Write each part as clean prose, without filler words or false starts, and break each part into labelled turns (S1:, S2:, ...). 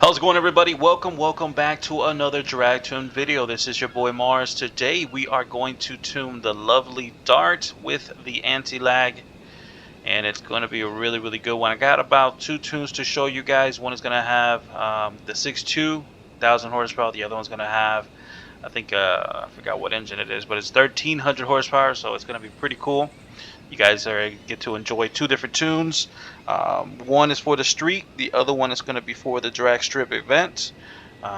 S1: How's it going, everybody? Welcome back to another drag tune video. This is your boy Mars. Today we are going to tune the lovely Dart with the anti-lag, and it's going to be a really good one. I got about two tunes to show you guys. One is going to have the 6.2 1,000 horsepower. The other one's going to have, I think, I forgot what engine it is, but it's 1,300 horsepower, so it's going to be pretty cool. You guys get to enjoy two different tunes. One is for the street, the other one is going to be for the drag strip event.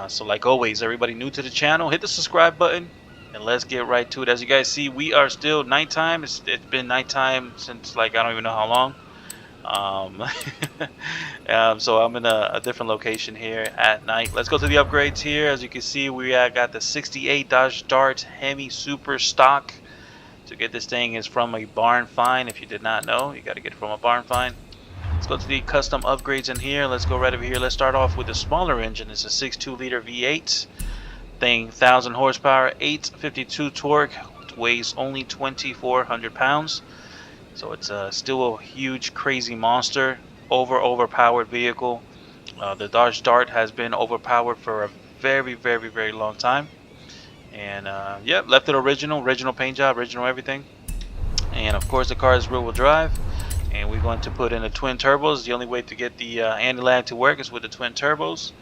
S1: So like always, everybody new to the channel, hit the subscribe button and let's get right to it. As you guys see, we are still nighttime. It's been nighttime since, like, I don't even know how long. So I'm in a different location here at night. Let's go to the upgrades here. As you can see, we got the 68 Dodge Dart HEMI Super Stock. To get this thing is from a barn find. If you did not know, you got to get it from a barn find. Let's go to the custom upgrades in here. Let's go right over here. Let's start off with the smaller engine. It's a 6.2 liter V8 thing, 1,000 horsepower, 852 torque. It weighs only 2,400 pounds. So it's still a huge, crazy monster. Overpowered vehicle. The Dodge Dart has been overpowered for a very long time. And yeah, left it original paint job, original everything. And of course the car is rear wheel drive, and we're going to put in the twin turbos. The only way to get the anti-lag to work is with the twin turbos.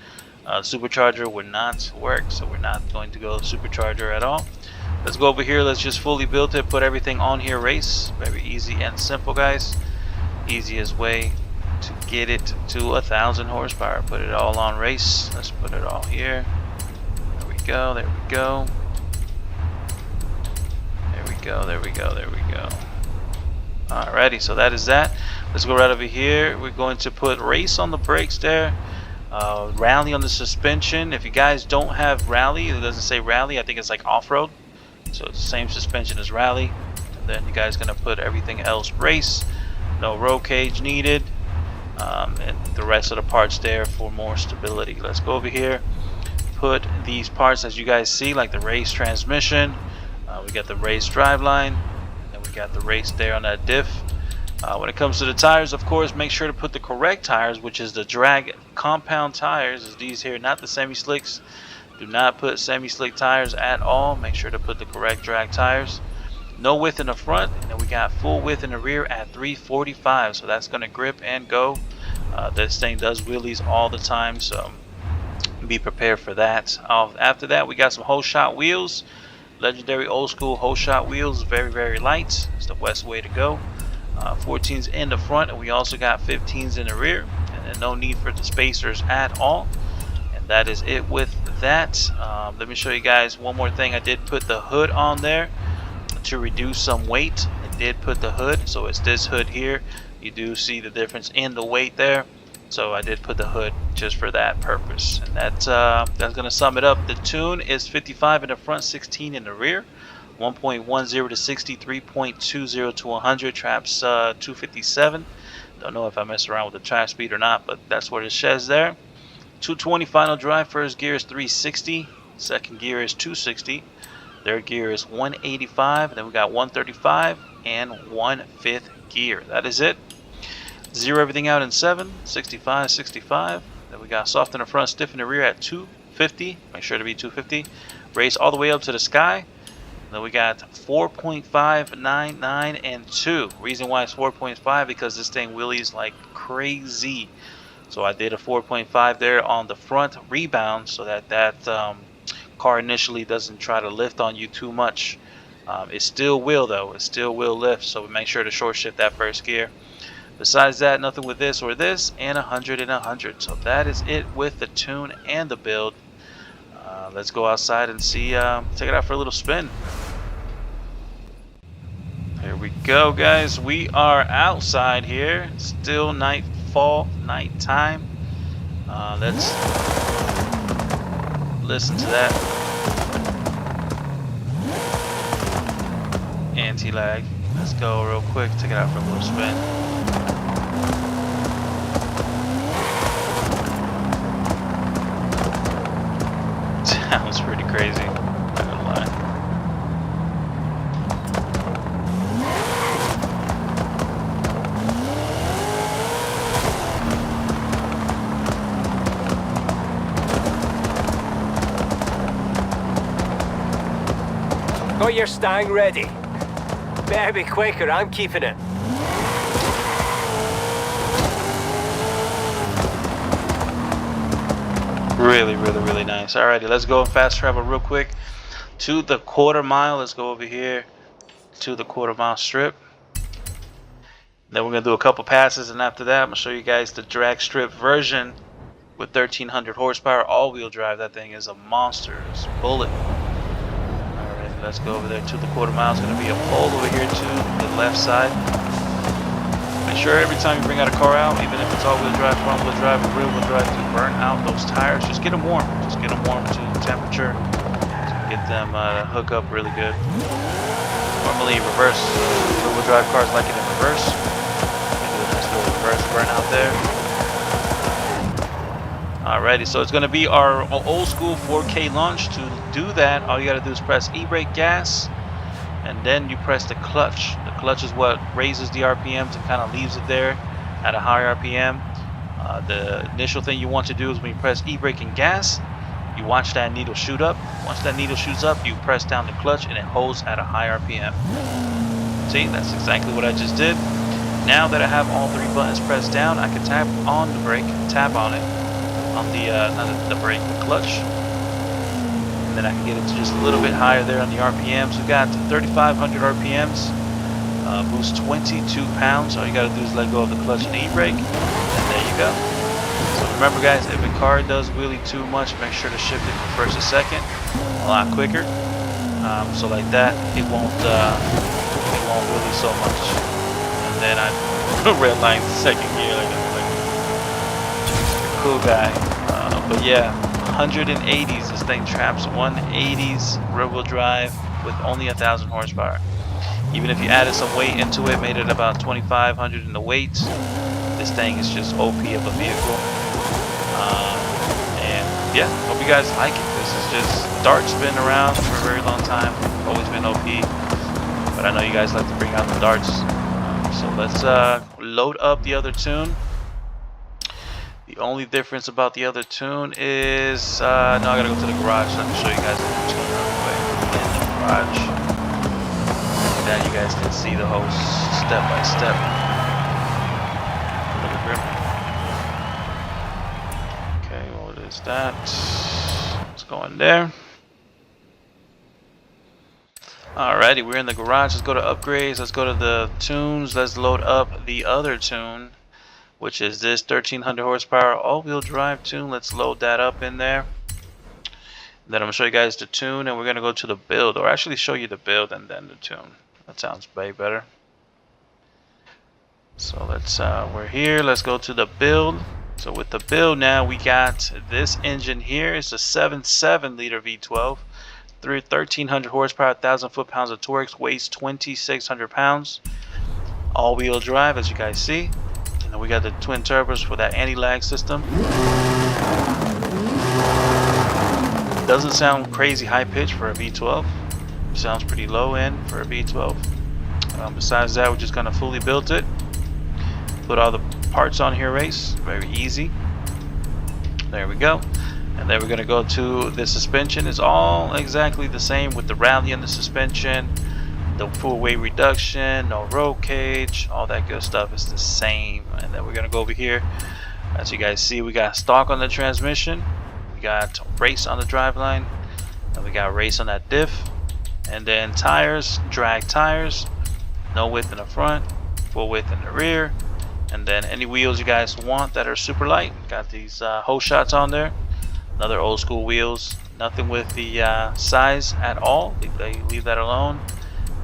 S1: Supercharger would not work, so we're not going to go supercharger at all. Let's go over here. Let's just fully build it, put everything on here. Race, very easy and simple, guys. Easiest way to get it to 1,000 horsepower. Put it all on race. Let's put it all here. There we go, there we go. There we go. Alrighty, so that is that. Let's go right over here. We're going to put race on the brakes there. Rally on the suspension. If you guys don't have rally, it doesn't say rally. I think it's like off-road. So it's the same suspension as rally. And then you guys gonna put everything else race. No roll cage needed. And the rest of the parts there for more stability. Let's go over here. Put these parts, as you guys see, like the race transmission. We got the race driveline, and we got the race there on that diff. When it comes to the tires, of course, make sure to put the correct tires, which is the drag compound tires, is these here, not the semi-slicks. Do not put semi-slick tires at all. Make sure to put the correct drag tires. No width in the front, and then we got full width in the rear at 345, so that's going to grip and go. This thing does wheelies all the time, so be prepared for that. After that, we got some whole shot wheels. Legendary old school whole shot wheels, very light. It's the best way to go. 14s in the front, and we also got 15s in the rear, and then no need for the spacers at all. And that is it with that. Let me show you guys one more thing. I did put the hood on there to reduce some weight. I did put the hood, so it's this hood here. You do see the difference in the weight there. So I did put the hood just for that purpose, and that's gonna sum it up. The tune is 55 in the front, 16 in the rear, 1.10 to 60, 3.20 to 100. Traps 257. Don't know if I messed around with the trap speed or not, but that's what it says there. 220 final drive. First gear is 360. Second gear is 260. Third gear is 185. And then we got 135 and 1/5 gear. That is it. Zero everything out in 7, 65, 65. Then we got soft in the front, stiff in the rear at 250. Make sure to be 250. Race all the way up to the sky. Then we got 4.5, 9, 9, and 2. Reason why it's 4.5 because this thing wheelies like crazy. So I did a 4.5 there on the front rebound so that car initially doesn't try to lift on you too much. It still will though. It still will lift. So we make sure to short shift that first gear. Besides that, nothing with this or this, and 100 and 100. So that is it with the tune and the build. Let's go outside and see, take it out for a little spin. Here we go, guys. We are outside here. Still nightfall, nighttime. Let's listen to that anti-lag. Let's go real quick, take it out for a little spin. Sounds pretty crazy, not gonna lie.
S2: Got your Stang ready. Better be quicker, I'm keeping it.
S1: Really, really, really nice. Alrighty, let's go and fast travel real quick to the quarter mile. Let's go over here to the quarter mile strip. Then we're gonna do a couple passes, and after that, I'm gonna show you guys the drag strip version with 1300 horsepower, all-wheel drive. That thing is a monster. It's a bullet. Alright, let's go over there to the quarter mile. It's gonna be a pole over here to the left side. Make sure every time you bring out a car out, even if it's all-wheel drive, front-wheel drive, or rear-wheel drive, to burn out those tires. Just get them warm. Just get them warm to temperature. Get them hook up really good. Normally reverse, rear-wheel drive cars like it in reverse. Do a nice little reverse burnout there. Alrighty, so it's going to be our old school 4K launch. To do that, all you got to do is press e-brake, gas, and then you press the clutch. The clutch is what raises the RPMs and kind of leaves it there at a higher RPM. The initial thing you want to do is when you press e-brake and gas, you watch that needle shoot up. Once that needle shoots up, you press down the clutch and it holds at a high RPM. See, that's exactly what I just did. Now that I have all three buttons pressed down, I can tap on the brake, tap on it, on the, not the brake, the clutch. And then I can get it to just a little bit higher there on the RPMs. We got 3,500 RPMs, boost 22 pounds. All you gotta do is let go of the clutch and e-brake, and there you go. So remember guys, if a car does wheelie too much, make sure to shift it from first to second a lot quicker. So like that, it won't wheelie so much. And then I redline the second gear like a cool guy. But yeah, 180s, this thing traps 180s rear-wheel drive with only 1,000 horsepower. Even if you added some weight into it, made it about 2,500 in the weight, this thing is just OP of a vehicle. And yeah, hope you guys like it. This is just, Dart's been around for a very long time, always been OP, but I know you guys like to bring out the Darts. So let's load up the other tune. The only difference about the other tune is, no, I gotta go to the garage so I can show you guys the new tune real quick. In the garage. Now you guys can see the whole step by step. Okay, what is that? Let's go in there. Alrighty, we're in the garage. Let's go to upgrades. Let's go to the tunes. Let's load up the other tune, which is this 1,300 horsepower all-wheel drive tune. Let's load that up in there. Then I'm gonna show you guys the tune, and we're gonna go to the build, or actually show you the build and then the tune. That sounds way better. So let's we're here. Let's go to the build. So with the build now, we got this engine here. It's a 7.7 liter V12, 1,300 horsepower, 1,000 foot-pounds of torque, weighs 2,600 pounds. All-wheel drive, as you guys see. And we got the twin turbos for that anti-lag system. Doesn't sound crazy high pitch for a V12. Sounds pretty low end for a V12. Besides that, we're just gonna fully build it. Put all the parts on here, race. Very easy. There we go. And then we're gonna go to the suspension. It's all exactly the same with the rally on the suspension. The full weight reduction, no roll cage, all that good stuff is the same. And then we're gonna go over here. As you guys see, we got stock on the transmission, we got race on the driveline, and we got race on that diff. And then tires, drag tires, no width in the front, full width in the rear. And then any wheels you guys want that are super light, got these hose shots on there. Another old school wheels, nothing with the size at all. They leave that alone.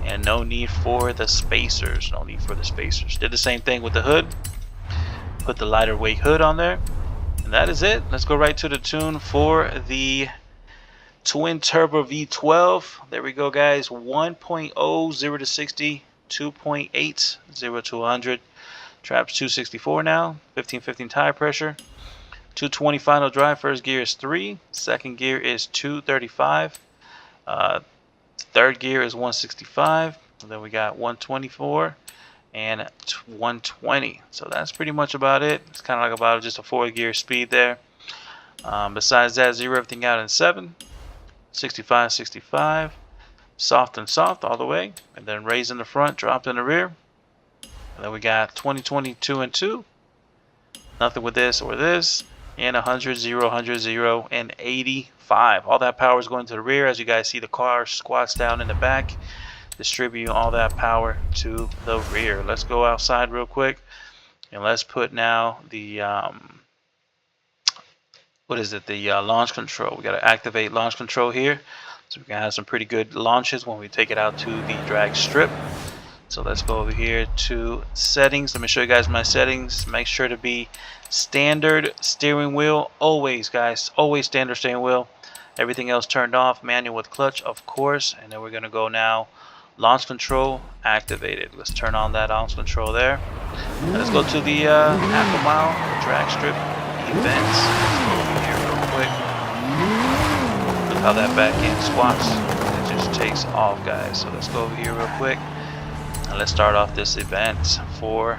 S1: And no need for the spacers. No need for the spacers. Did the same thing with the hood. Put the lighter weight hood on there. And that is it. Let's go right to the tune for the twin turbo V12. There we go, guys. 1.0 0 to 60, 2.8 0 to 100. Traps 264 now. 1515 tire pressure. 220 final drive. First gear is 3. Second gear is 235. Third gear is 165, and then we got 124 and 120. So that's pretty much about it. It's kind of like about just a 4-gear speed there. Besides that, zero everything out in 7, 65, 65, soft and soft all the way, and then raise in the front, drop in the rear. And then we got 20, 22, and 2. Nothing with this or this. And 100, 0, 100, 0, and 85. All that power is going to the rear. As you guys see, the car squats down in the back, distributing all that power to the rear. Let's go outside real quick, and let's put now the the launch control. We got to activate launch control here, so we can have some pretty good launches when we take it out to the drag strip. So let's go over here to settings. Let me show you guys my settings. Make sure to be standard steering wheel. Always, guys, always standard steering wheel. Everything else turned off. Manual with clutch, of course. And then we're going to go now launch control activated. Let's turn on that launch control there. And let's go to the half a mile drag strip events. Let's go over here real quick. Look how that back end squats. It just takes off, guys. So let's go over here real quick. And let's start off this event for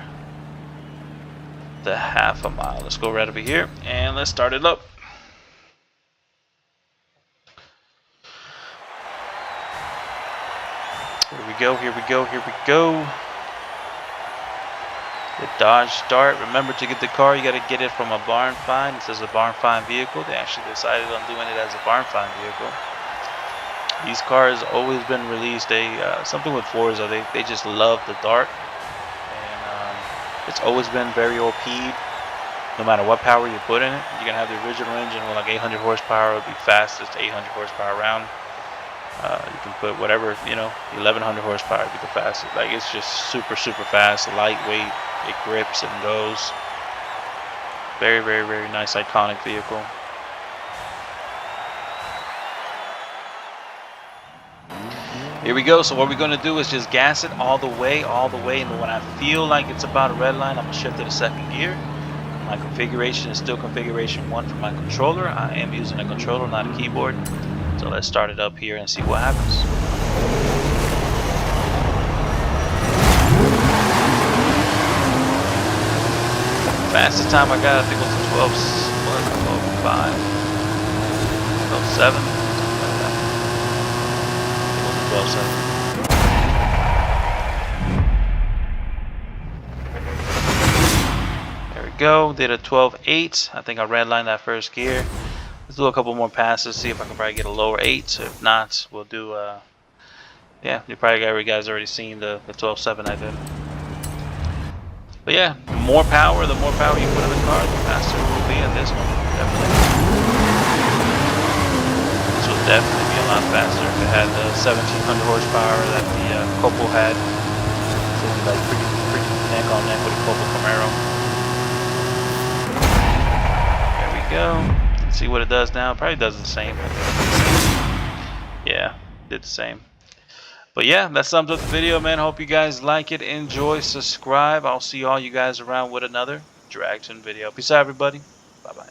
S1: the half a mile. Let's go right over here and let's start it up. Here we go, here we go, here we go. The Dodge Start. Remember, to get the car, you got to get it from a barn find. It says a barn find vehicle. They actually decided on doing it as a barn find vehicle. These cars always been released. Something with Forza, they just love the dark, and it's always been very OP'd. No matter what power you put in it, you're gonna have the original engine with like 800 horsepower. It'll be fastest 800 horsepower round. You can put whatever, 1100 horsepower, be the fastest. Like, it's just super fast, lightweight. It grips and goes. Very nice, iconic vehicle. Here we go. So what we're going to do is just gas it all the way, and when I feel like it's about a red line, I'm going to shift to the second gear. My configuration is still configuration 1 for my controller. I am using a controller, not a keyboard. So let's start it up here and see what happens. Fastest time I got, I think, was 12.5, 12.7. 12.7. There we go. Did a 12.8. I think I redlined that first gear. Let's do a couple more passes, see if I can probably get a lower 8. If not, we'll do yeah, you guys already seen the 12.7 I did. But yeah, the more power you put in the car, the faster it will be in this one. Definitely. This will definitely be a lot faster. If it had the 1700 horsepower that the Copo had, it would be like pretty neck on neck with a Copo Camaro. There we go. Let's see what it does now. Probably does the same. Yeah, did the same. But yeah, that sums up the video, man. Hope you guys like it. Enjoy, subscribe. I'll see all you guys around with another Dragton video. Peace out, everybody. Bye-bye.